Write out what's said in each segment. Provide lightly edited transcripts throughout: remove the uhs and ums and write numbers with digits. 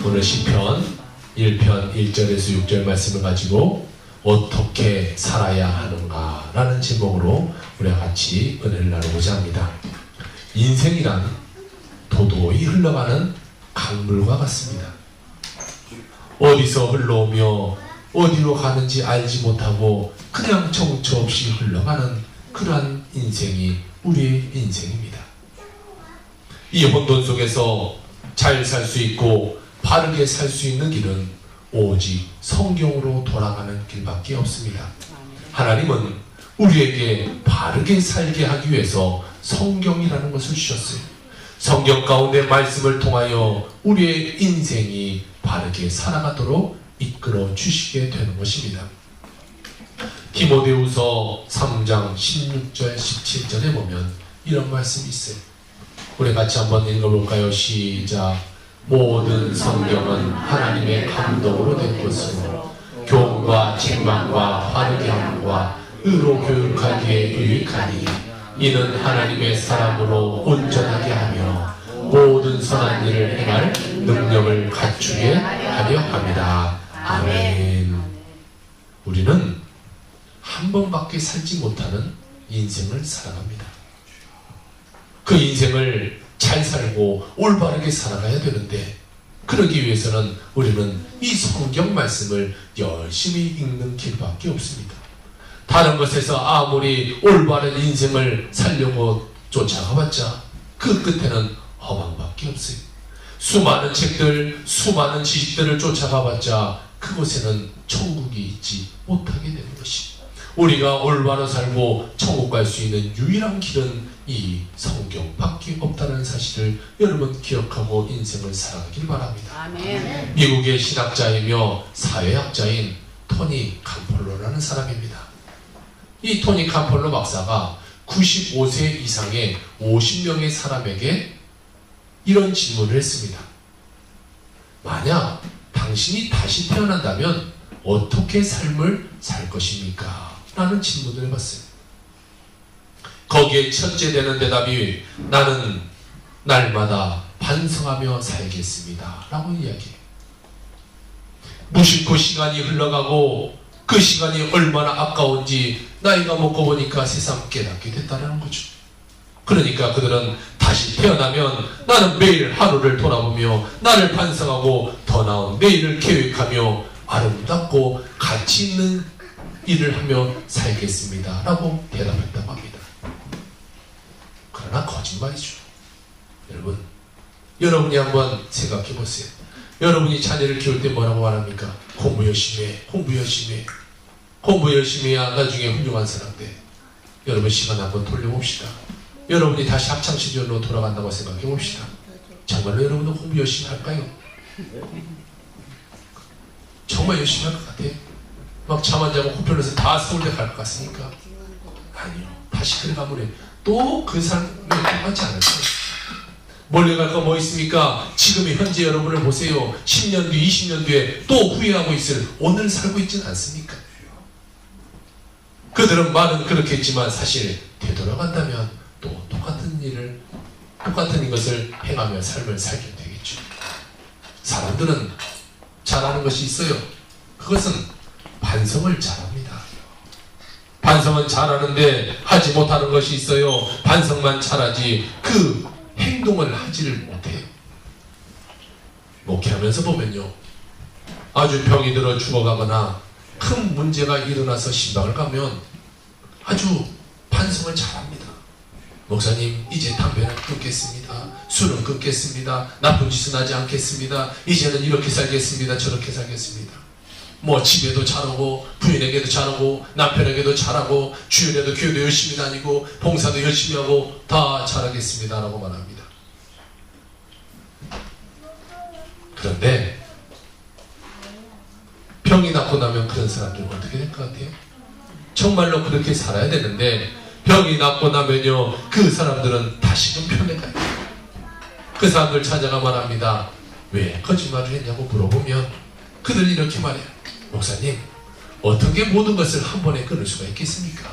오늘 시편 1편 1절에서 6절 말씀을 가지고 어떻게 살아야 하는가 라는 제목으로 우리가 같이 은혜를 나누고자 합니다. 인생이란 도도히 흘러가는 강물과 같습니다. 어디서 흘러오며 어디로 가는지 알지 못하고 그냥 정처 없이 흘러가는 그러한 인생이 우리의 인생입니다. 이 혼돈 속에서 잘 살 수 있고 바르게 살 수 있는 길은 오직 성경으로 돌아가는 길밖에 없습니다. 하나님은 우리에게 바르게 살게 하기 위해서 성경이라는 것을 주셨어요. 성경 가운데 말씀을 통하여 우리의 인생이 바르게 살아가도록 이끌어 주시게 되는 것입니다. 디모데후서 3장 16절 17절에 보면 이런 말씀이 있어요. 우리 같이 한번 읽어볼까요? 시작. 모든 성경은 하나님의 감동으로 된 것으로 교훈과 책망과 바르게 함과 의로 교육하기에 유익하니 이는 하나님의 사람으로 온전하게 하며 모든 선한 일을 행할 능력을 갖추게 하려 합니다. 아멘. 우리는 한 번밖에 살지 못하는 인생을 살아갑니다. 그 인생을 잘 살고 올바르게 살아가야 되는데 그러기 위해서는 우리는 이 성경 말씀을 열심히 읽는 길밖에 없습니다. 다른 것에서 아무리 올바른 인생을 살려고 쫓아가봤자 그 끝에는 허망밖에 없어요. 수많은 책들, 수많은 지식들을 쫓아가봤자 그곳에는 천국이 있지 못하게 되는 것입니다. 우리가 올바로 살고 천국 갈 수 있는 유일한 길은 이 성경밖에 없다는 사실을 여러분 기억하고 인생을 살아가길 바랍니다. 아멘. 미국의 신학자이며 사회학자인 토니 캄폴로라는 사람입니다. 이 토니 캄폴로 박사가 95세 이상의 50명의 사람에게 이런 질문을 했습니다. 만약 당신이 다시 태어난다면 어떻게 삶을 살 것입니까? 라는 질문을 해봤어요. 거기에 첫째 되는 대답이 나는 날마다 반성하며 살겠습니다 라고 이야기해요. 무심코 시간이 흘러가고 그 시간이 얼마나 아까운지 나이가 먹고 보니까 새삼 깨닫게 됐다는 거죠. 그러니까 그들은 다시 태어나면 나는 매일 하루를 돌아보며 나를 반성하고 더 나은 내일을 계획하며 아름답고 가치 있는 일을 하며 살겠습니다 라고 대답했다고 합니다. 그러나 거짓말이죠. 여러분이 한번 생각해 보세요. 여러분이 자녀를 키울 때 뭐라고 말합니까? 공부 열심히 해. 공부 열심히 해. 공부 열심히 해야 나중에 훌륭한 사람 돼. 여러분 시간 한번 돌려봅시다. 여러분이 다시 학창시절로 돌아간다고 생각해 봅시다. 정말로 여러분은 공부 열심히 할까요? 정말 열심히 할 것 같아요? 막 잠 안 자고 코편에서 다 서울대 갈 것 같습니까? 아니요. 다시 그래 가면 또 그 삶이 똑같지 않을 거예요. 멀리 갈 거 뭐 있습니까? 지금의 현재 여러분을 보세요. 10년 뒤, 20년 뒤에 또 후회하고 있을 오늘 살고 있지는 않습니까? 그들은 말은 그렇게 했지만 사실 되돌아간다면 또 똑같은 것을 행하며 삶을 살게 되겠죠. 사람들은 잘하는 것이 있어요. 그것은 반성을 잘합니다. 반성은 잘하는데 하지 못하는 것이 있어요. 반성만 잘하지 그 행동을 하지를 못해요. 목회하면서 보면요, 아주 병이 들어 죽어가거나 큰 문제가 일어나서 신방을 가면 아주 반성을 잘합니다. 목사님, 이제 담배는 끊겠습니다. 술은 끊겠습니다. 나쁜 짓은 하지 않겠습니다. 이제는 이렇게 살겠습니다. 저렇게 살겠습니다. 뭐 집에도 잘하고 부인에게도 잘하고 남편에게도 잘하고 주일에도 교회도 열심히 다니고 봉사도 열심히 하고 다 잘하겠습니다 라고 말합니다. 그런데 병이 낫고 나면 그런 사람들은 어떻게 될 것 같아요? 정말로 그렇게 살아야 되는데 병이 낫고 나면요, 그 사람들은 다시금 편해가요. 그 사람들 찾아가 말합니다. 왜 거짓말을 했냐고 물어보면 그들이 이렇게 말해요. 목사님, 어떻게 모든 것을 한 번에 끊을 수가 있겠습니까?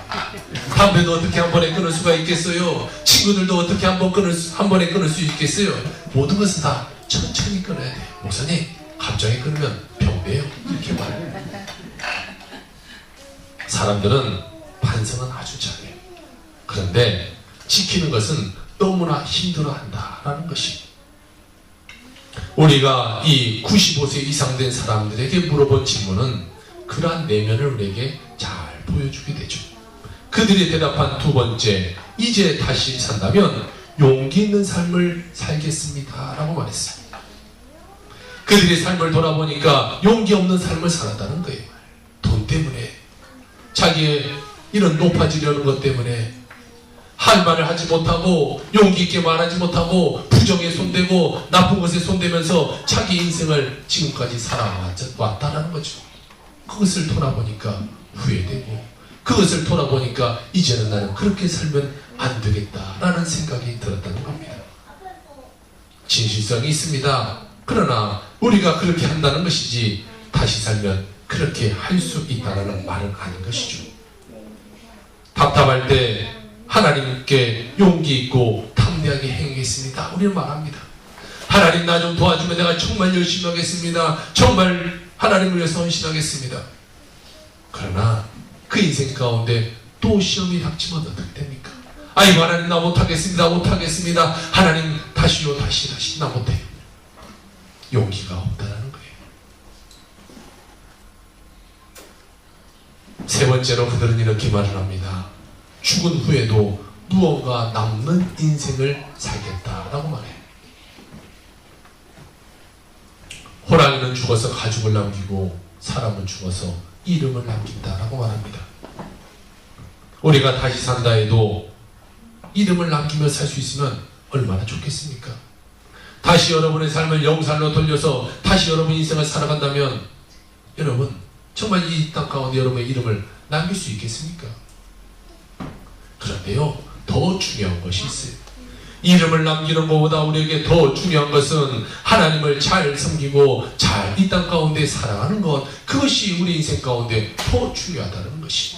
담배도 어떻게 한 번에 끊을 수가 있겠어요? 친구들도 어떻게 한 번에 끊을 수 있겠어요? 모든 것은 다 천천히 끊어야 돼요. 목사님, 갑자기 그러면 병돼요. 이렇게 말해요. 사람들은 반성은 아주 잘해요. 그런데 지키는 것은 너무나 힘들어한다라는 것입니다. 우리가 이 95세 이상 된 사람들에게 물어본 질문은 그러한 내면을 우리에게 잘 보여주게 되죠. 그들이 대답한 두 번째, 이제 다시 산다면 용기 있는 삶을 살겠습니다 라고 말했어요. 그들의 삶을 돌아보니까 용기 없는 삶을 살았다는 거예요. 돈 때문에, 자기의 이런 높아지려는 것 때문에 할 말을 하지 못하고 용기 있게 말하지 못하고 부정에 손대고 나쁜 것에 손대면서 자기 인생을 지금까지 살아왔다라는 거죠. 그것을 돌아보니까 후회되고, 그것을 돌아보니까 이제는 나는 그렇게 살면 안 되겠다라는 생각이 들었다는 겁니다. 진실성이 있습니다. 그러나 우리가 그렇게 한다는 것이지 다시 살면 그렇게 할 수 있다는 말은 아닌 것이죠. 답답할 때 하나님께 용기 있고 담대하게 행하겠습니다 우리는 말합니다. 하나님 나 좀 도와주면 내가 정말 열심히 하겠습니다. 정말 하나님을 위해서 헌신하겠습니다. 그러나 그 인생 가운데 또 시험이 닥치면 어떻게 됩니까? 아이고 하나님 나 못하겠습니다. 못하겠습니다. 하나님 다시요 다시 나 못해요. 용기가 없다라는 거예요. 세 번째로 그들은 이렇게 말을 합니다. 죽은 후에도 무언가 남는 인생을 살겠다라고 말해요. 호랑이는 죽어서 가죽을 남기고 사람은 죽어서 이름을 남긴다라고 말합니다. 우리가 다시 산다 해도 이름을 남기며 살 수 있으면 얼마나 좋겠습니까? 다시 여러분의 삶을 영살로 돌려서 다시 여러분 인생을 살아간다면 여러분 정말 이 땅 가운데 여러분의 이름을 남길 수 있겠습니까? 그런데요, 더 중요한 것이 있어요. 이름을 남기는 것보다 우리에게 더 중요한 것은 하나님을 잘 섬기고 잘 이 땅 가운데 살아가는 것, 그것이 우리 인생 가운데 더 중요하다는 것이.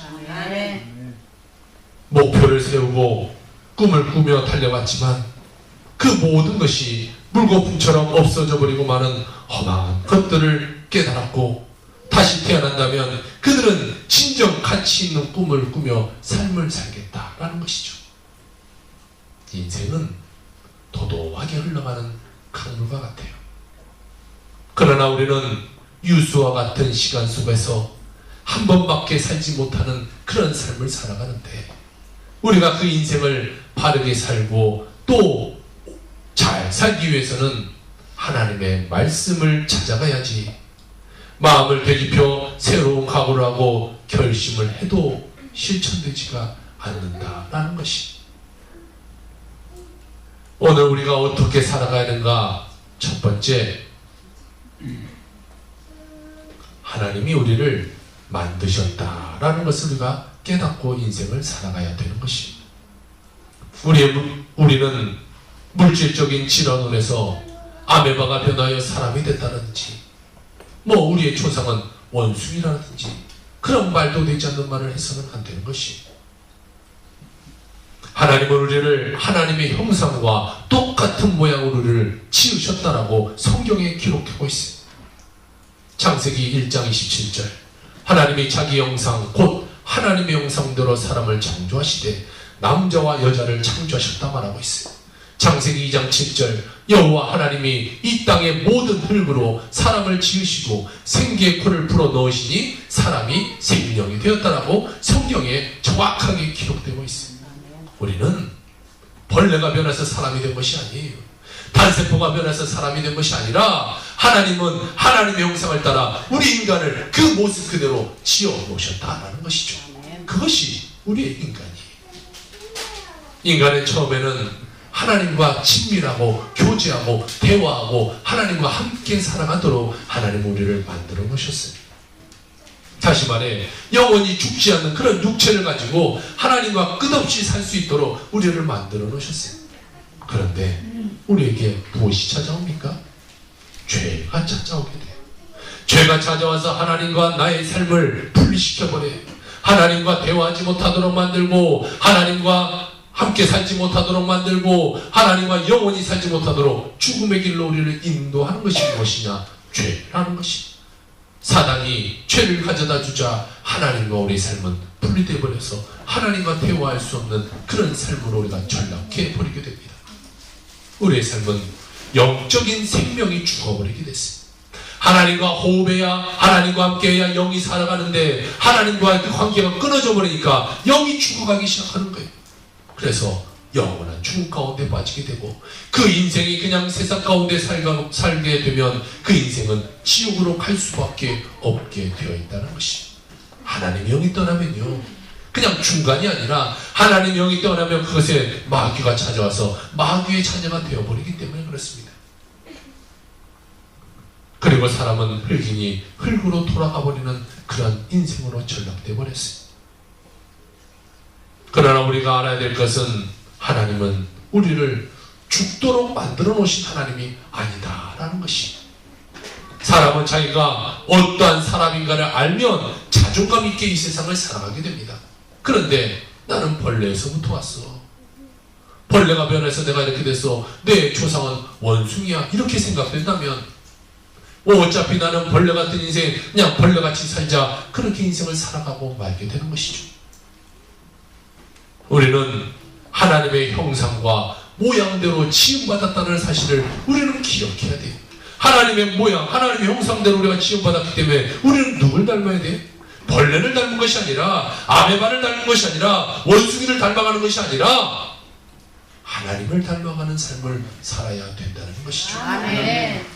목표를 세우고 꿈을 꾸며 달려갔지만 그 모든 것이 물거품처럼 없어져 버리고 마는 험한 것들을 깨달았고 다시 태어난다면 그들은 진정 가치 있는 꿈을 꾸며 삶을 살겠다라는 것이죠. 인생은 도도하게 흘러가는 강물과 같아요. 그러나 우리는 유수와 같은 시간 속에서 한 번밖에 살지 못하는 그런 삶을 살아가는데 우리가 그 인생을 바르게 살고 또 잘 살기 위해서는 하나님의 말씀을 찾아가야지. 마음을 되짚여 새로운 각오를 하고 결심을 해도 실천되지가 않는다라는 것이. 오늘 우리가 어떻게 살아가야 하는가? 첫 번째, 하나님이 우리를 만드셨다라는 것을 우리가 깨닫고 인생을 살아가야 되는 것입니다. 우리는 물질적인 질환원에서 아메바가 변하여 사람이 됐다든지 우리의 조상은 원숭이라든지 그런 말도 되지 않는 말을 해서는 안 되는 것이. 하나님은 우리를 하나님의 형상과 똑같은 모양으로 우리를 지으셨다라고 성경에 기록하고 있어요. 창세기 1장 27절 하나님이 자기 형상 곧 하나님의 형상대로 사람을 창조하시되 남자와 여자를 창조하셨다 말하고 있어요. 창세기 2장 7절 여호와 하나님이 이 땅의 모든 흙으로 사람을 지으시고 생기의 코를 불어 넣으시니 사람이 생명이 되었다라고 성경에 정확하게 기록되고 있습니다. 우리는 벌레가 변해서 사람이 된 것이 아니에요. 단세포가 변해서 사람이 된 것이 아니라 하나님은 하나님의 형상을 따라 우리 인간을 그 모습 그대로 지어 놓으셨다라는 것이죠. 그것이 우리의 인간이에요. 인간의 처음에는 하나님과 친밀하고 교제하고 대화하고 하나님과 함께 살아가도록 하나님 우리를 만들어 놓으셨어요. 다시 말해 영원히 죽지 않는 그런 육체를 가지고 하나님과 끝없이 살 수 있도록 우리를 만들어 놓으셨어요. 그런데 우리에게 무엇이 찾아옵니까? 죄가 찾아오게 돼요. 죄가 찾아와서 하나님과 나의 삶을 분리시켜버려요. 하나님과 대화하지 못하도록 만들고 하나님과 함께 살지 못하도록 만들고 하나님과 영원히 살지 못하도록 죽음의 길로 우리를 인도하는 것이 무엇이냐? 죄라는 것이. 사단이 죄를 가져다 주자 하나님과 우리의 삶은 분리되어 버려서 하나님과 대화할 수 없는 그런 삶으로 우리가 전락해 버리게 됩니다. 우리의 삶은 영적인 생명이 죽어버리게 됐습니다. 하나님과 호흡해야, 하나님과 함께해야 영이 살아가는데 하나님과의 그 관계가 끊어져 버리니까 영이 죽어가기 시작하는 거예요. 그래서 영원한 죽음 가운데 빠지게 되고, 그 인생이 그냥 세상 가운데 살게 되면 그 인생은 지옥으로 갈 수밖에 없게 되어 있다는 것이. 하나님의 영이 떠나면요, 그냥 중간이 아니라 하나님의 영이 떠나면 그것에 마귀가 찾아와서 마귀의 자녀가 되어버리기 때문에 그렇습니다. 그리고 사람은 흙이니 흙으로 돌아가 버리는 그런 인생으로 전락되어 버렸어요. 그러나 우리가 알아야 될 것은 하나님은 우리를 죽도록 만들어 놓으신 하나님이 아니다라는 것이. 사람은 자기가 어떠한 사람인가를 알면 자존감 있게 이 세상을 살아가게 됩니다. 그런데 나는 벌레에서부터 왔어. 벌레가 변해서 내가 이렇게 돼서 내 조상은 원숭이야, 이렇게 생각된다면 어차피 나는 벌레 같은 인생, 그냥 벌레같이 살자, 그렇게 인생을 살아가고 말게 되는 것이죠. 우리는 하나님의 형상과 모양대로 지음받았다는 사실을 우리는 기억해야 돼요. 하나님의 모양, 하나님의 형상대로 우리가 지음받았기 때문에 우리는 누굴 닮아야 돼요? 벌레를 닮은 것이 아니라, 아메바를 닮은 것이 아니라, 원숭이를 닮아가는 것이 아니라 하나님을 닮아가는 삶을 살아야 된다는 것이죠. 아멘.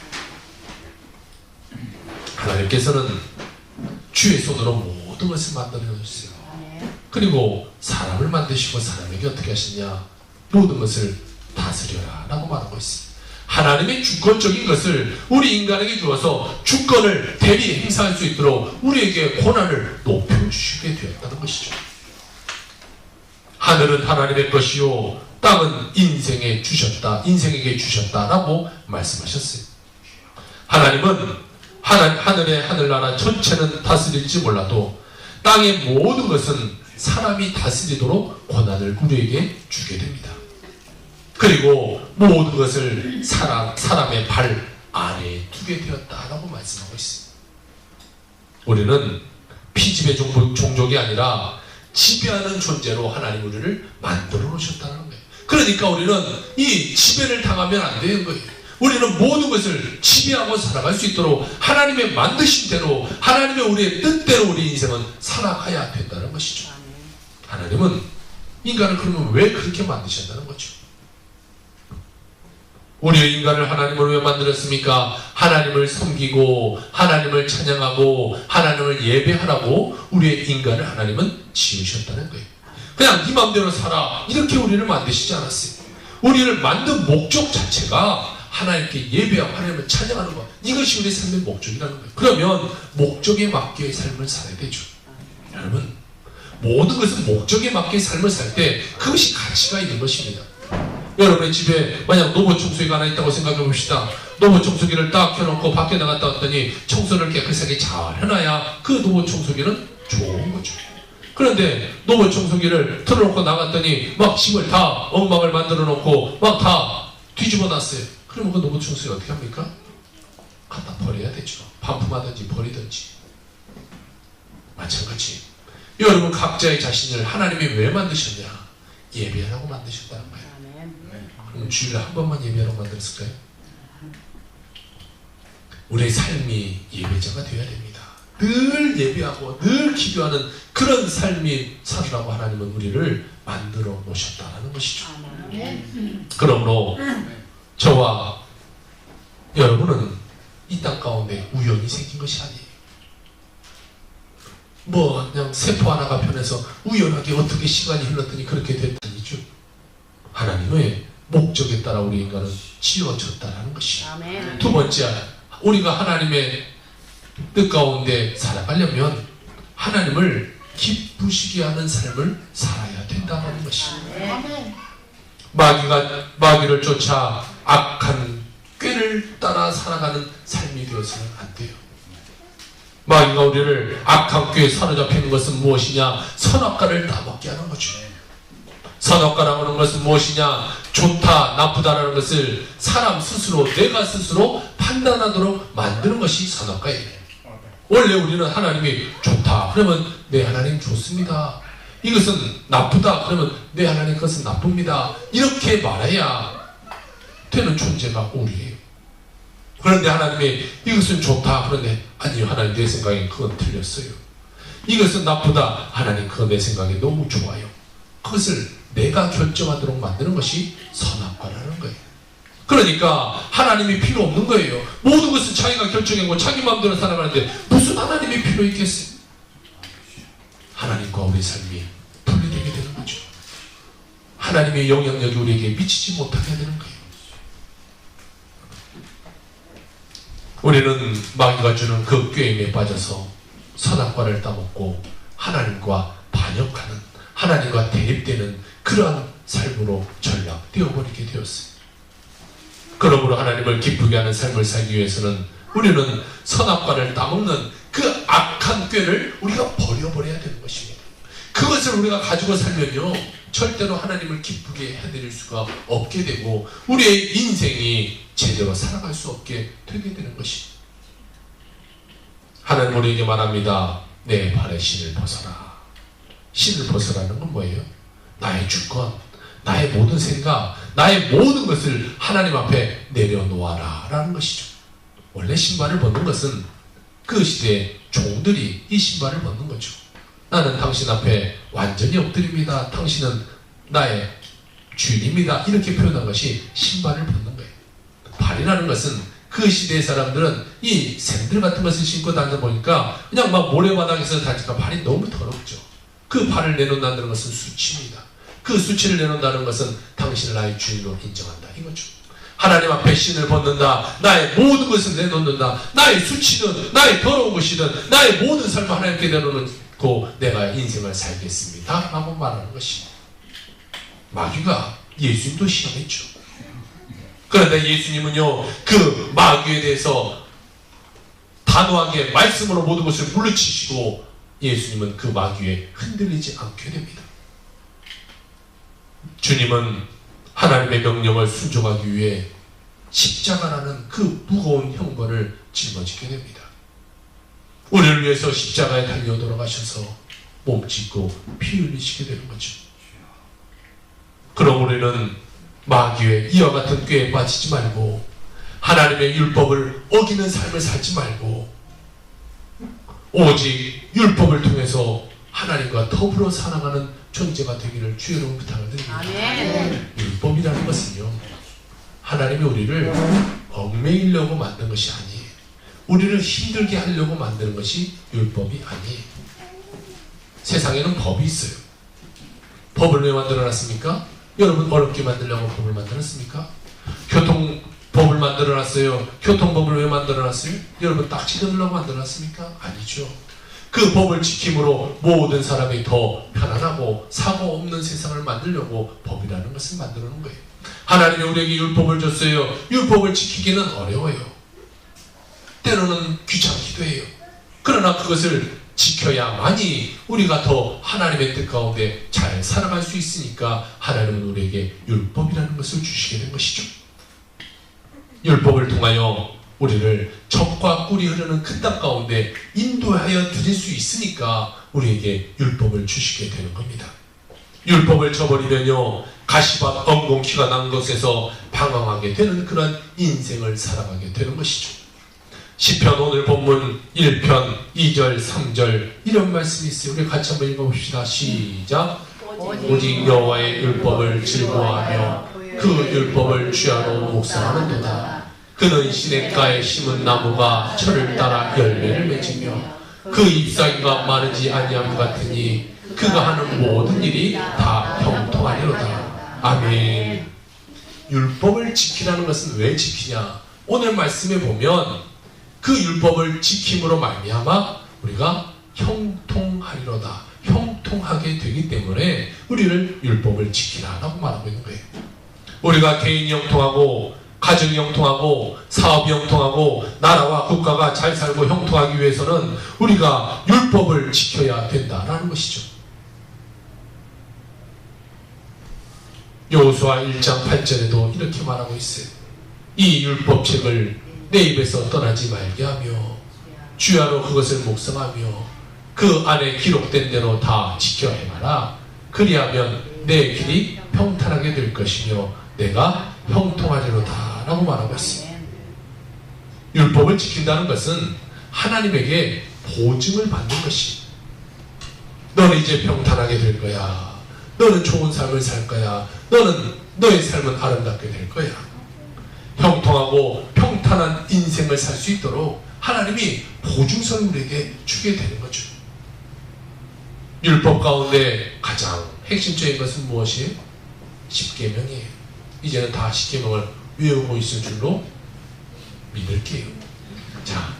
하나님께서는 주의 손으로 모든 것을 만들어 주세요. 그리고 사람을 만드시고 사람에게 어떻게 하시냐? 모든 것을 다스려라 라고 말하고 있습니다. 하나님의 주권적인 것을 우리 인간에게 주어서 주권을 대리 행사할 수 있도록 우리에게 권한을 높여주시게 되었다는 것이죠. 하늘은 하나님의 것이요 땅은 인생에게 주셨다라고 말씀하셨어요. 하나님은 하늘의 하늘나라 전체는 다스릴지 몰라도 땅의 모든 것은 사람이 다스리도록 권한을 우리에게 주게 됩니다. 그리고 모든 것을 사람의 발 아래에 두게 되었다라고 말씀하고 있습니다. 우리는 피지배 종족이 아니라 지배하는 존재로 하나님 우리를 만들어 놓으셨다는 거예요. 그러니까 우리는 이 지배를 당하면 안 되는 거예요. 우리는 모든 것을 지배하고 살아갈 수 있도록 하나님의 만드신 대로, 하나님의 우리의 뜻대로 우리 인생은 살아가야 된다는 것이죠. 하나님은 인간을 그러면 왜 그렇게 만드셨다는 거죠? 우리 인간을 하나님으로 왜 만들었습니까? 하나님을 섬기고 하나님을 찬양하고 하나님을 예배하라고 우리의 인간을 하나님은 지으셨다는 거예요. 그냥 네 마음대로 살아, 이렇게 우리를 만드시지 않았어요. 우리를 만든 목적 자체가 하나님께 예배하고 하나님을 찬양하는 것, 이것이 우리의 삶의 목적이라는 거예요. 그러면 목적에 맞게 삶을 살아야 되죠. 여러분, 모든 것은 목적에 맞게 삶을 살 때 그것이 가치가 있는 것입니다. 여러분의 집에 만약 로봇 청소기가 하나 있다고 생각해 봅시다. 로봇 청소기를 딱 켜놓고 밖에 나갔다 왔더니 청소를 깨끗하게 잘 해놔야 그 로봇 청소기는 좋은 거죠. 그런데 로봇 청소기를 틀어놓고 나갔더니 막 집을 다 엉망을 만들어 놓고 막 다 뒤집어 놨어요. 그러면 그 로봇 청소기 어떻게 합니까? 갖다 버려야 되죠. 반품하든지 버리든지. 마찬가지 여러분 각자의 자신을 하나님이 왜 만드셨냐? 예배하라고 만드셨다는 거예요. 그럼 주일에 한 번만 예배하라고 만들었을까요? 우리의 삶이 예배자가 되어야 됩니다. 늘 예배하고 늘 기도하는 그런 삶이 살으라고 하나님은 우리를 만들어 놓으셨다는 것이죠. 그러므로 저와 여러분은 이 땅 가운데 우연히 생긴 것이 아니에요. 뭐 그냥 세포 하나가 변해서 우연하게 어떻게 시간이 흘렀더니 그렇게 됐다니죠. 하나님의 목적에 따라 우리 인간은 지어졌다는 것이죠. 두 번째, 우리가 하나님의 뜻 가운데 살아가려면 하나님을 기쁘시게 하는 삶을 살아야 된다는 것이죠. 마귀를 쫓아 악한 꾀를 따라 살아가는 삶이 되어서는 안 돼요. 마귀가 우리를 악한 꾀에 사로잡히는 것은 무엇이냐? 선악과를 따먹게 하는 거죠. 선악과라고 하는 것은 무엇이냐? 좋다, 나쁘다라는 것을 사람 스스로, 내가 스스로 판단하도록 만드는 것이 선악과예요. 원래 우리는 하나님이 좋다 그러면 네 하나님 좋습니다. 이것은 나쁘다 그러면 네 하나님 그것은 나쁩니다. 이렇게 말해야 되는 존재가 우리예요. 그런데 하나님이 이것은 좋다 그런데 아니요 하나님 내 생각엔 그건 틀렸어요. 이것은 나쁘다 하나님 그거 내 생각에 너무 좋아요. 그것을 내가 결정하도록 만드는 것이 선악과라는 거예요. 그러니까 하나님이 필요 없는 거예요. 모든 것은 자기가 결정하고 자기 마음대로 살아가는데 무슨 하나님이 필요 있겠어요? 하나님과 우리 삶이 분리되게 되는 거죠. 하나님의 영향력이 우리에게 미치지 못하게 되는 거예요. 우리는 마귀가 주는 그 꾀임에 빠져서 선악과를 따먹고 하나님과 반역하는, 하나님과 대립되는 그러한 삶으로 전락되어버리게 되었어요. 그러므로 하나님을 기쁘게 하는 삶을 살기 위해서는 우리는 선악과를 따먹는 그 악한 꾀를 우리가 버려버려야 되는 것입니다. 그것을 우리가 가지고 살면요 절대로 하나님을 기쁘게 해드릴 수가 없게 되고 우리의 인생이 제대로 살아갈 수 없게 되게 되는 것입니다. 하나님 우리에게 말합니다. 내 발에 신을 벗어라. 신을 벗어라는 건 뭐예요? 나의 주권, 나의 모든 생각, 나의 모든 것을 하나님 앞에 내려놓아라 라는 것이죠. 원래 신발을 벗는 것은 그 시대의 종들이 이 신발을 벗는 거죠. 나는 당신 앞에 완전히 엎드립니다. 당신은 나의 주인입니다. 이렇게 표현한 것이 신발을 벗는 거예요. 발이라는 것은 그 시대의 사람들은 이 샌들 같은 것을 신고 다니다 보니까 그냥 막 모래바닥에서 다니까 발이 너무 더럽죠. 그 발을 내놓는다는 것은 수치입니다. 그 수치를 내놓는다는 것은 당신을 나의 주인으로 인정한다 이거죠. 하나님 앞에 신을 벗는다. 나의 모든 것을 내놓는다. 나의 수치든 나의 더러운 것이든 나의 모든 삶을 하나님께 내놓고 내가 인생을 살겠습니다 라고 말하는 것입니다. 마귀가 예수님도 시험했죠. 그런데 예수님은요 그 마귀에 대해서 단호하게 말씀으로 모든 것을 물리치시고 예수님은 그 마귀에 흔들리지 않게 됩니다. 주님은 하나님의 명령을 순종하기 위해 십자가라는 그 무거운 형벌을 짊어지게 됩니다. 우리를 위해서 십자가에 달려 돌아가셔서 몸짓고 피 흘리시게 되는 거죠. 그럼 우리는 마귀의 이와 같은 꾀에 빠지지 말고 하나님의 율법을 어기는 삶을 살지 말고 오직 율법을 통해서 하나님과 더불어 살아가는 존재가 되기를 주의 이름으로 부탁을 드립니다. 아멘. 율법이라는 것은요 하나님이 우리를 얽매이려고 만든 것이 아니에요. 우리를 힘들게 하려고 만드는 것이 율법이 아니에요. 세상에는 법이 있어요. 법을 왜 만들어놨습니까? 여러분 어렵게 만들려고 법을 만들었습니까? 교통법을 만들어놨어요. 교통법을 왜 만들어놨어요? 여러분 딱지 끊으려고 만들어놨습니까? 아니죠. 그 법을 지킴으로 모든 사람이 더 편안하고 사고 없는 세상을 만들려고 법이라는 것을 만들어 놓은 거예요. 하나님이 우리에게 율법을 줬어요. 율법을 지키기는 어려워요. 때로는 귀찮기도 해요. 그러나 그것을 지켜야만이 우리가 더 하나님의 뜻 가운데 잘 살아갈 수 있으니까 하나님은 우리에게 율법이라는 것을 주시게 된 것이죠. 율법을 통하여 우리를 적과 꿀이 흐르는 그 땅 가운데 인도하여 드릴 수 있으니까 우리에게 율법을 주시게 되는 겁니다. 율법을 저버리면요 가시밭 엉겅퀴가 난 것에서 방황하게 되는 그런 인생을 살아가게 되는 것이죠. 시편 오늘 본문 1편 2절 3절 이런 말씀이 있어요. 우리 같이 한번 읽어봅시다. 시작. 오직 여호와의 율법을 즐거워하며 그 율법을 주야로 묵상하는도다. 그는 시냇가에 심은 나무가 철을 따라 열매를 맺으며 그 잎사귀가 마르지 아니함 같으니 그가 하는 모든 일이 다 형통하리로다. 아멘. 율법을 지키라는 것은 왜 지키냐? 오늘 말씀에 보면 그 율법을 지킴으로 말미암아 우리가 형통하리로다. 형통하게 되기 때문에 우리를 율법을 지키라라고 말하고 있는 거예요. 우리가 개인이 형통하고 가정이 형통하고 사업이 형통하고 나라와 국가가 잘 살고 형통하기 위해서는 우리가 율법을 지켜야 된다라는 것이죠. 여호수아 1장 8절에도 이렇게 말하고 있어요. 이 율법책을 내 입에서 떠나지 말게 하며 주야로 그것을 묵상하며 그 안에 기록된 대로 다 지켜 행하라. 그리하면 내 길이 평탄하게 될 것이며 내가 형통하리로다 라고 말하고 있습니다. 율법을 지킨다는 것은 하나님에게 보증을 받는 것이, 너는 이제 평탄하게 될 거야, 너는 좋은 삶을 살 거야, 너의 삶은 아름답게 될 거야, 형통하고 평탄한 인생을 살 수 있도록 하나님이 보증서를 우리에게 주게 되는 거죠. 율법 가운데 가장 핵심적인 것은 무엇이에요? 십계명이에요. 이제는 다 십계명을 외우고 있을 줄로 믿을게요. 자,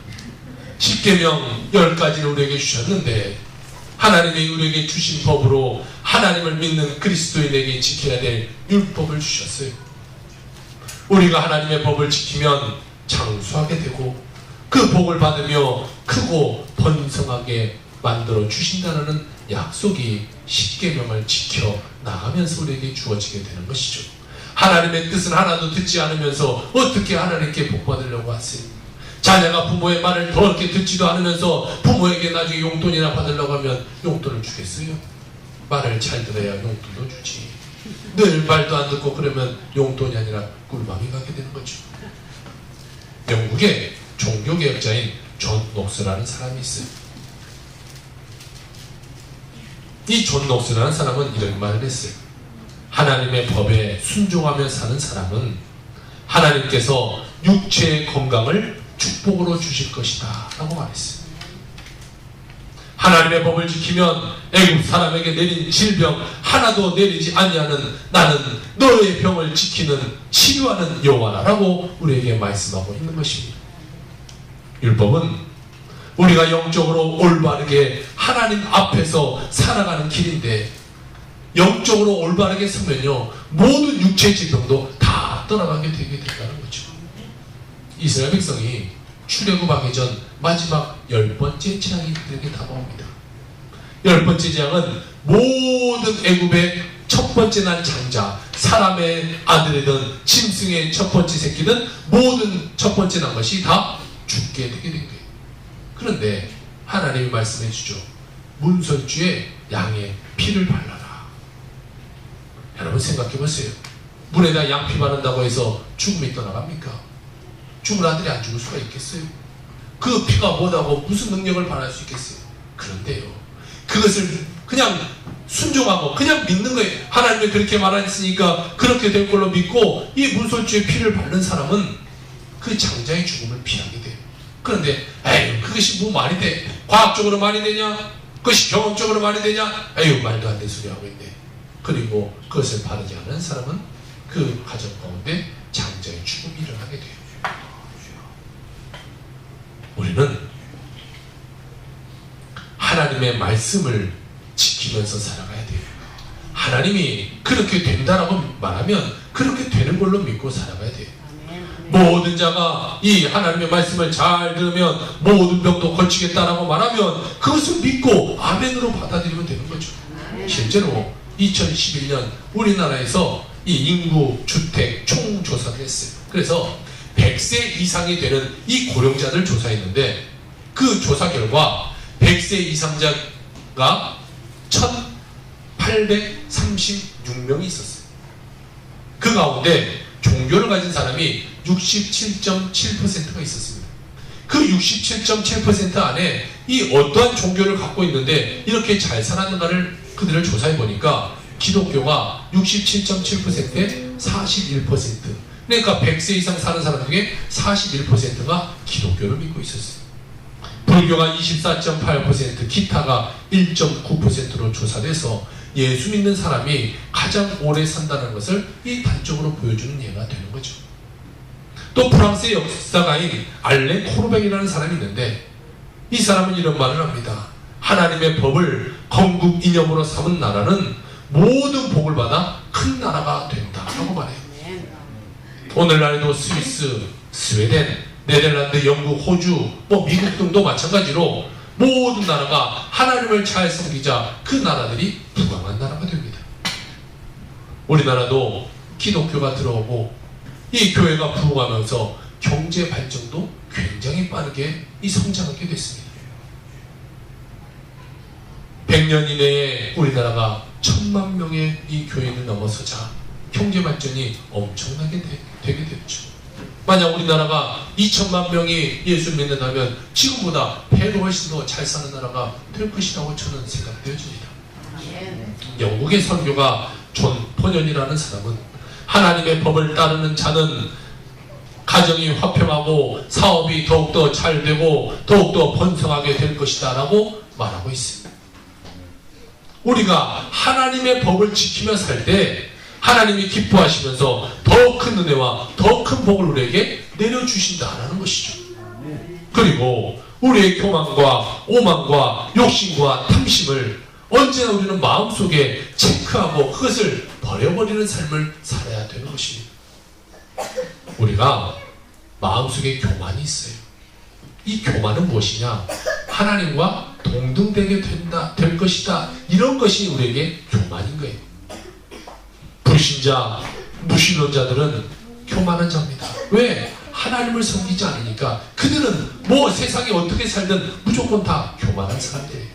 십계명 10가지를 우리에게 주셨는데 하나님이 우리에게 주신 법으로 하나님을 믿는 그리스도인에게 지켜야 될 율법을 주셨어요. 우리가 하나님의 법을 지키면 장수하게 되고 그 복을 받으며 크고 번성하게 만들어 주신다는 약속이 십계명을 지켜 나가면서 우리에게 주어지게 되는 것이죠. 하나님의 뜻은 하나도 듣지 않으면서 어떻게 하나님께 복 받으려고 하세요? 자녀가 부모의 말을 더럽게 듣지도 않으면서 부모에게 나중에 용돈이나 받으려고 하면 용돈을 주겠어요? 말을 잘 들어야 용돈도 주지. 늘 말도 안 듣고 그러면 용돈이 아니라 꿀밤이 가게 되는 거죠. 영국의 종교개혁자인 존 녹스라는 사람이 있어요. 이 존 녹스라는 사람은 이런 말을 했어요. 하나님의 법에 순종하며 사는 사람은 하나님께서 육체의 건강을 축복으로 주실 것이다 라고 말했어요. 하나님의 법을 지키면 애굽 사람에게 내린 질병 하나도 내리지 아니하는 나는 너의 병을 지키는 치유하는 여호와라 라고 우리에게 말씀하고 있는 것입니다. 율법은 우리가 영적으로 올바르게 하나님 앞에서 살아가는 길인데 영적으로 올바르게 서면요 모든 육체의 질병도 다 떠나가게 되게 된다는 거죠. 이스라엘 백성이 출애굽하기 전 마지막 10번째 재앙이 그들에게 다가옵니다. 10번째 재앙은 모든 애굽의 첫 번째 난 장자, 사람의 아들이든 짐승의 첫 번째 새끼든 모든 첫 번째 난 것이 다 죽게 되게 된 거예요. 그런데 하나님이 말씀해 주죠. 문설주에 양의 피를 발라라. 여러분 생각해 보세요. 물에다 양피 바른다고 해서 죽음이 떠나갑니까? 죽은 아들이 안 죽을 수가 있겠어요? 그 피가 뭐다고 무슨 능력을 발할 수 있겠어요? 그런데요, 그것을 그냥 순종하고 그냥 믿는 거예요. 하나님이 그렇게 말했으니까 그렇게 될 걸로 믿고 이 문설주에 피를 바른 사람은 그 장자의 죽음을 피하게 돼요. 그런데 에이 그것이 뭐 말이 돼? 과학적으로 말이 되냐? 그것이 경험적으로 말이 되냐? 에휴 말도 안 되는 소리 하고 있네. 그리고 그것을 바르지 않은 사람은 그 가정 가운데 장자의 죽음이 일어나게 돼요. 우리는 하나님의 말씀을 지키면서 살아가야 돼요. 하나님이 그렇게 된다라고 말하면 그렇게 되는 걸로 믿고 살아가야 돼요. 모든 자가 이 하나님의 말씀을 잘 들으면 모든 병도 고치겠다라고 말하면 그것을 믿고 아멘으로 받아들이면 되는 거죠. 실제로 2011년 우리나라에서 이 인구 주택 총조사를 했어요. 그래서 100세 이상이 되는 이 고령자들 조사했는데 그 조사 결과 100세 이상자가 1836명이 있었어요. 그 가운데 종교를 가진 사람이 67.7%가 있었습니다. 그 67.7% 안에 이 어떠한 종교를 갖고 있는데 이렇게 잘 살았는가를 그들을 조사해 보니까 기독교가 67.7%에 41%, 그러니까 100세 이상 사는 사람 중에 41%가 기독교를 믿고 있었어요. 불교가 24.8%, 기타가 1.9%로 조사돼서 예수 믿는 사람이 가장 오래 산다는 것을 이 단적으로 보여주는 예가 되는 거죠. 또 프랑스의 역사가인 알렌 코르백이라는 사람이 있는데 이 사람은 이런 말을 합니다. 하나님의 법을 건국 이념으로 삼은 나라는 모든 복을 받아 큰 나라가 된다라고 말해요. 오늘날에도 스위스, 스웨덴, 네덜란드, 영국, 호주, 미국 등도 마찬가지로 모든 나라가 하나님을 잘 섬기자 그 나라들이 부강한 나라가 됩니다. 우리나라도 기독교가 들어오고 이 교회가 부흥하면서 경제 발전도 굉장히 빠르게 성장하게 됐습니다. 100년 이내에 우리나라가 1000만 명의 이 교인을 넘어서자 경제 발전이 엄청나게 되게 됐죠. 만약 우리나라가 2000만 명이 예수를 믿는다면 지금보다 배도 훨씬 더 잘 사는 나라가 될 것이라고 저는 생각되어집니다. 영국의 선교가 존 번연이라는 사람은 하나님의 법을 따르는 자는 가정이 화평하고 사업이 더욱더 잘 되고 더욱더 번성하게 될 것이다 라고 말하고 있습니다. 우리가 하나님의 법을 지키며 살 때 하나님이 기뻐하시면서 더 큰 은혜와 더 큰 복을 우리에게 내려주신다라는 것이죠. 그리고 우리의 교만과 오만과 욕심과 탐심을 언제나 우리는 마음속에 체크하고 그것을 버려버리는 삶을 살아야 되는 것입니다. 우리가 마음속에 교만이 있어요. 이 교만은 무엇이냐? 하나님과 동등되게 될 것이다. 이런 것이 우리에게 교만인 거예요. 불신자, 무신론자들은 교만한 자입니다. 왜? 하나님을 섬기지 않으니까 그들은 뭐 세상에 어떻게 살든 무조건 다 교만한 사람들이에요.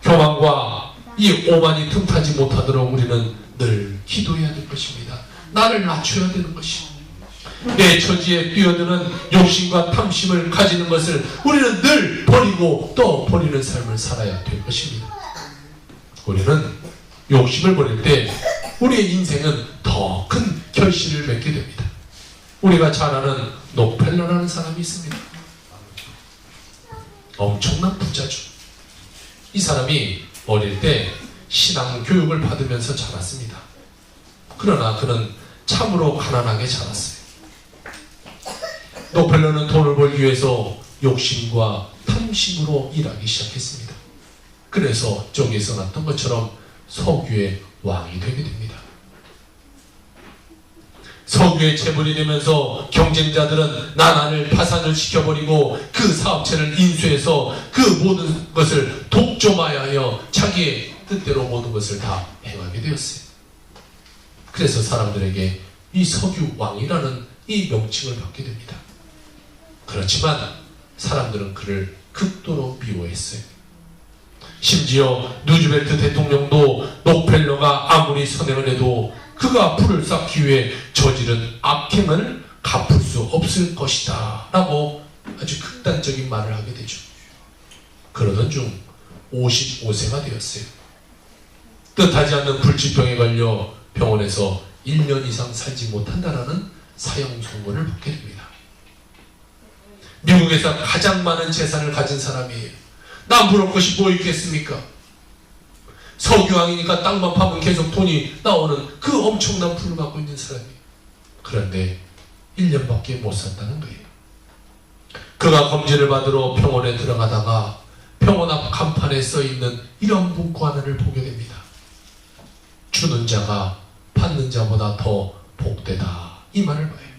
교만과 이 오만이 틈타지 못하도록 우리는 늘 기도해야 될 것입니다. 나를 낮춰야 되는 것입니다. 내 처지에 뛰어드는 욕심과 탐심을 가지는 것을 우리는 늘 버리고 또 버리는 삶을 살아야 될 것입니다. 우리는 욕심을 버릴 때 우리의 인생은 더 큰 결실을 맺게 됩니다. 우리가 잘 아는 록펠러라는 사람이 있습니다. 엄청난 부자죠. 이 사람이 어릴 때 신앙 교육을 받으면서 자랐습니다. 그러나 그는 참으로 가난하게 자랐어요. 록펠러는 돈을 벌기 위해서 욕심과 탐심으로 일하기 시작했습니다. 그래서 저기에서 났던 것처럼 서구의 왕이 되게 됩니다. 서구의 재벌이 되면서 경쟁자들은 나라를 파산을 시켜버리고 그 사업체를 인수해서 그 모든 것을 독점하여 자기의 뜻대로 모든 것을 다 행하게 되었어요. 그래서 사람들에게 이 석유 왕이라는 이 명칭을 받게 됩니다. 그렇지만 사람들은 그를 극도로 미워했어요. 심지어 누즈벨트 대통령도 록펠러가 아무리 선행을 해도 그가 불을 쌓기 위해 저지른 악행을 갚을 수 없을 것이다 라고 아주 극단적인 말을 하게 되죠. 그러던 중 55세가 되었어요. 뜻하지 않는 불치병에 걸려 병원에서 1년 이상 살지 못한다라는 사형 선고를 받게 됩니다. 미국에서 가장 많은 재산을 가진 사람이에요. 난 부러울 것이 뭐 있겠습니까? 석유왕이니까 땅만 파면 계속 돈이 나오는 그 엄청난 부를 갖고 있는 사람이에요. 그런데 1년밖에 못 산다는 거예요. 그가 검진을 받으러 병원에 들어가다가 병원 앞 간판에 써있는 이런 문구 하나를 보게 됩니다. 주는 자가 받는 자보다 더 복되다. 이 말을 봐요.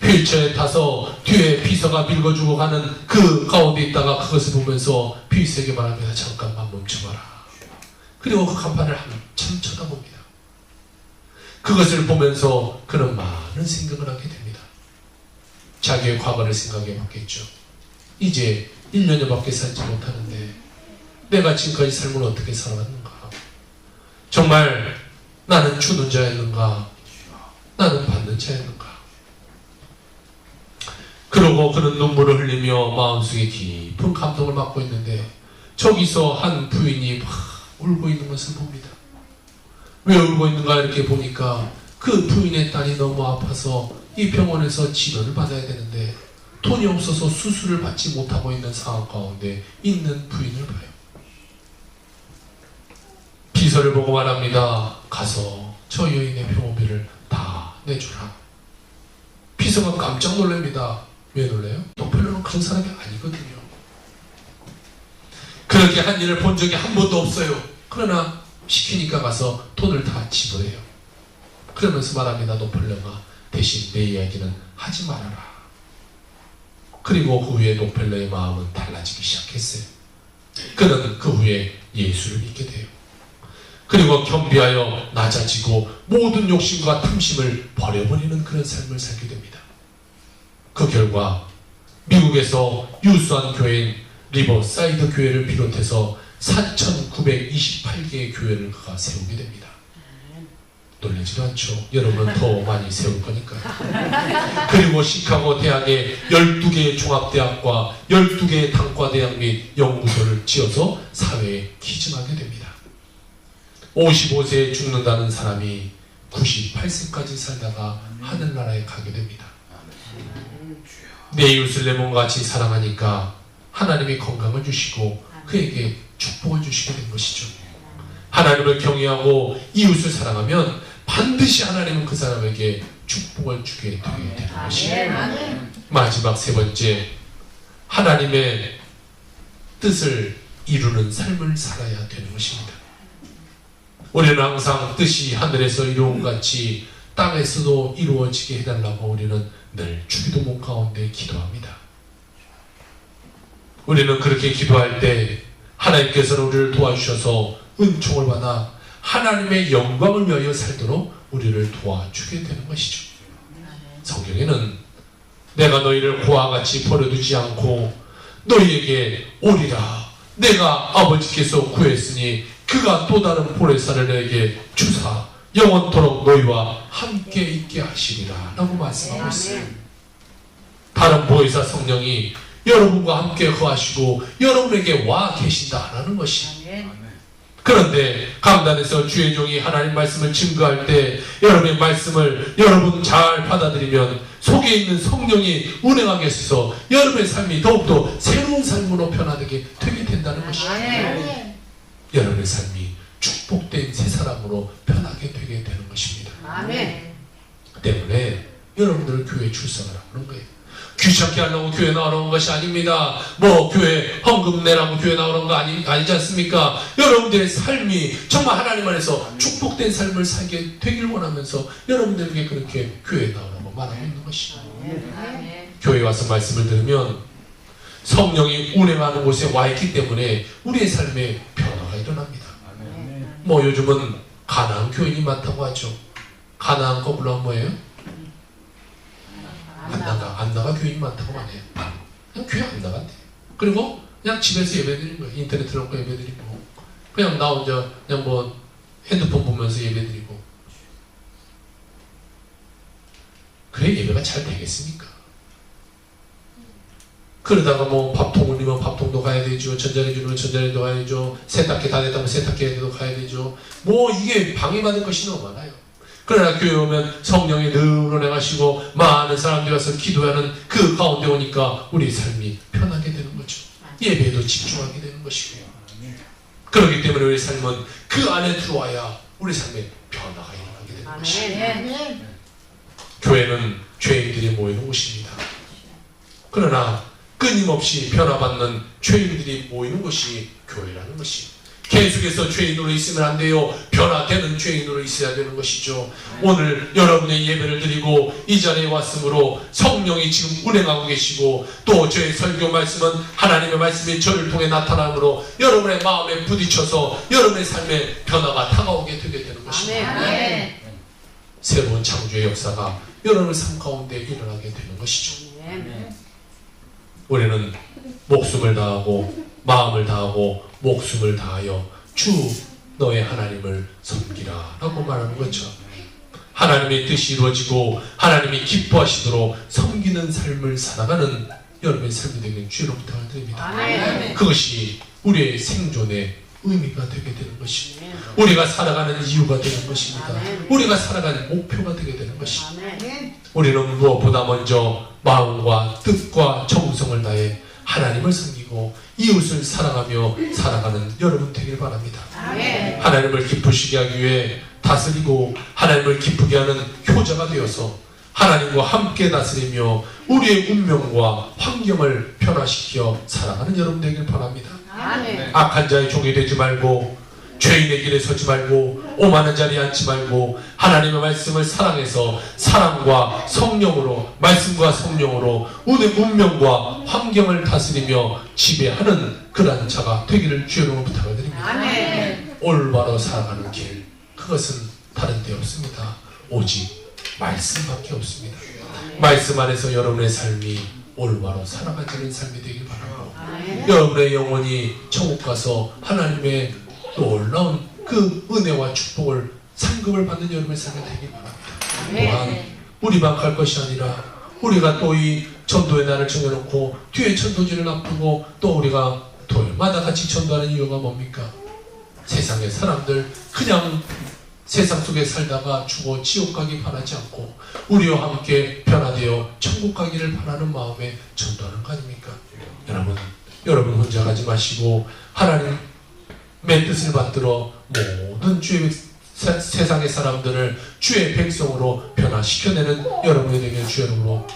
휠체어에 타서 뒤에 비서가 밀어주고 가는 그 가운데 있다가 그것을 보면서 비서에게 말합니다. 잠깐만 멈춰봐라. 그리고 그 간판을 한참 쳐다봅니다. 그것을 보면서 그는 많은 생각을 하게 됩니다. 자기의 과거를 생각해 봤겠죠. 이제 1년여밖에 살지 못하는데 내가 지금까지 삶을 어떻게 살아왔는가? 정말 나는 주는 자였는가? 나는 받는 자였는가? 그러고 그는 눈물을 흘리며 마음속에 깊은 감동을 받고 있는데 저기서 한 부인이 막 울고 있는 것을 봅니다. 왜 울고 있는가 이렇게 보니까 그 부인의 딸이 너무 아파서 이 병원에서 치료를 받아야 되는데 돈이 없어서 수술을 받지 못하고 있는 상황 가운데 있는 부인을 봐요. 비서를 보고 말합니다. 가서 저 여인의 병원비를 다 내주라. 비서가 깜짝 놀랍니다. 왜 놀래요? 록펠러는 그런 사람이 아니거든요. 그렇게 한 일을 본 적이 한 번도 없어요. 그러나 시키니까 가서 돈을 다 지불해요. 그러면서 말합니다. 록펠러가 대신 내 이야기는 하지 말아라. 그리고 그 후에 록펠러의 마음은 달라지기 시작했어요. 그는 그 후에 예수를 믿게 돼요. 그리고 겸비하여 낮아지고 모든 욕심과 탐심을 버려버리는 그런 삶을 살게 됩니다. 그 결과 미국에서 유수한 교회인 리버사이드 교회를 비롯해서 4,928개의 교회를 그가 세우게 됩니다. 놀라지도 않죠. 여러분은 더 많이 세울 거니까요. 그리고 시카고 대학에 12개의 종합대학과 12개의 단과대학 및 연구소를 지어서 사회에 기증하게 됩니다. 55세에 죽는다는 사람이 98세까지 살다가 하늘나라에 가게 됩니다. 내 이웃을 내 몸같이 사랑하니까 하나님이 건강을 주시고 그에게 축복을 주시게 된 것이죠. 하나님을 경외하고 이웃을 사랑하면 반드시 하나님은 그 사람에게 축복을 주게 되는 것이에요. 마지막 세 번째, 하나님의 뜻을 이루는 삶을 살아야 되는 것입니다. 우리는 항상 뜻이 하늘에서 이루어 같이 땅에서도 이루어지게 해달라고 우리는 늘 주기도문 가운데 기도합니다. 우리는 그렇게 기도할 때 하나님께서는 우리를 도와주셔서 은총을 받아 하나님의 영광을 위하여 살도록 우리를 도와주게 되는 것이죠. 성경에는 내가 너희를 고와 같이 버려두지 않고 너희에게 오리라. 내가 아버지께서 구했으니 그가 또 다른 보혜사를 너에게 주사 영원토록 너희와 함께 있게 하시리라 라고 말씀하고 있어요. 다른 보혜사 성령이 여러분과 함께 거하시고 여러분에게 와 계신다라는 것이. 그런데 강단에서 주의 종이 하나님 말씀을 증거할 때 여러분의 말씀을 여러분 잘 받아들이면 속에 있는 성령이 운행하게 해서 여러분의 삶이 더욱더 새로운 삶으로 변화되게 되게 된다는 것입니다. 여러분의 삶이 축복된 새 사람으로 변하게 되게 되는 것입니다. 때문에 여러분들을 교회에 출석을 하는 거예요. 귀찮게 하려고 교회 나오는 것이 아닙니다. 뭐 교회 헌금 내라고 교회 나오는 거 아니지 않습니까? 여러분들의 삶이 정말 하나님 안에서 축복된 삶을 살게 되길 원하면서 여러분들에게 그렇게 교회에 나오라고 말하고 있는 것이죠. 교회에 와서 말씀을 들으면 성령이 운행하는 곳에 와 있기 때문에 우리의 삶에 변화가 일어납니다. 뭐 요즘은 가나안 교인이 많다고 하죠. 가나안 거꾸로 뭐예요? 안 나가 교인이 많다고 하네요. 그냥 교회 안 나간대. 그리고 그냥 집에서 예배드리는 거예요. 인터넷 틀어놓고 예배드리고 그냥 나 혼자 그냥 뭐 핸드폰 보면서 예배드리고. 그래 예배가 잘 되겠습니까? 그러다가 뭐 밥통 울리면 밥통도 가야 되죠. 전자레인지 울리면 전자레인지도 가야죠. 세탁기 다 됐다면 세탁기에도 가야 되죠. 뭐 이게 방해받을 것이 너무 많아요. 그러나 교회 오면 성령이 늘 운행하시고 많은 사람들이 와서 기도하는 그 가운데 오니까 우리 삶이 편하게 되는 거죠. 예배에도 집중하게 되는 것이고요. 그렇기 때문에 우리 삶은 그 안에 들어와야 우리 삶에 변화가 일어나게 되는 것입니다. 교회는 죄인들이 모이는 곳입니다. 그러나 끊임없이 변화받는 죄인들이 모이는 것이 교회라는 것입니다. 계속해서 죄인으로 있으면 안 돼요. 변화되는 죄인으로 있어야 되는 것이죠. 오늘 여러분의 예배를 드리고 이 자리에 왔으므로 성령이 지금 운행하고 계시고 또 저의 설교 말씀은 하나님의 말씀이 저를 통해 나타나므로 여러분의 마음에 부딪혀서 여러분의 삶에 변화가 다가오게 되게 되는 것입니다. 새로운 창조의 역사가 여러분의 삶 가운데 일어나게 되는 것이죠. 우리는 목숨을 다하고 마음을 다하고 목숨을 다하여 주 너의 하나님을 섬기라 라고 말하는 거죠. 하나님의 뜻이 이루어지고 하나님이 기뻐하시도록 섬기는 삶을 살아가는 여러분의 삶이 되는 주로 부탁을 드립니다. 그것이 우리의 생존의 의미가 되게 되는 것입니다. 우리가 살아가는 이유가 되는 것입니다. 우리가 살아가는 목표가 되게 되는 것입니다. 우리는 무엇보다 먼저 마음과 뜻과 정성을 다해 하나님을 섬기고 이웃을 사랑하며 살아가는 여러분 되길 바랍니다. 하나님을 기쁘시게 하기 위해 다스리고 하나님을 기쁘게 하는 효자가 되어서 하나님과 함께 다스리며 우리의 운명과 환경을 변화시켜 살아가는 여러분 되길 바랍니다. 악한 자의 종이 되지 말고 죄인의 길에 서지 말고 오만한 자리에 앉지 말고 하나님의 말씀을 사랑해서 사랑과 성령으로 말씀과 성령으로 우리의 운명과 환경을 다스리며 지배하는 그러한 자가 되기를 주의 이름으로 부탁을 드립니다. 올바로 살아가는 길, 그것은 다른 데 없습니다. 오직 말씀밖에 없습니다. 말씀 안에서 여러분의 삶이 올바로 살아가지는 삶이 되길 바라고, 여러분의 영혼이 천국 가서 하나님의 놀라운 그 은혜와 축복을 상급을 받는 여러분의 삶이 되길 바랍니다. 또한 우리만 갈 것이 아니라 우리가 또 이 전도의 날을 정해놓고 뒤에 천도지를 앞두고 또 우리가 토요일마다 같이 전도하는 이유가 뭡니까? 세상의 사람들 그냥 세상 속에 살다가 죽어 지옥 가기 바라지 않고 우리와 함께 변화되어 천국 가기를 바라는 마음에 전도하는 거 아닙니까? 여러분 혼자 가지 마시고 하나님의 뜻을 받들어 모든 세상의 사람들을 주의 백성으로 변화시켜내는 여러분이 되길 주 여러분으로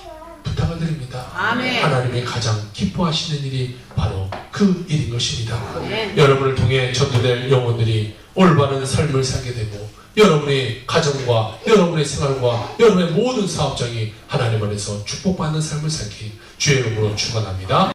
부탁을 드립니다. 아멘. 하나님이 가장 기뻐하시는 일이 바로 그 일인 것입니다. 여러분을 통해 전도될 영혼들이 올바른 삶을 살게 되고 여러분의 가정과 여러분의 생활과 여러분의 모든 사업장이 하나님 안에서 축복받는 삶을 살기 주의 이름으로 축원합니다.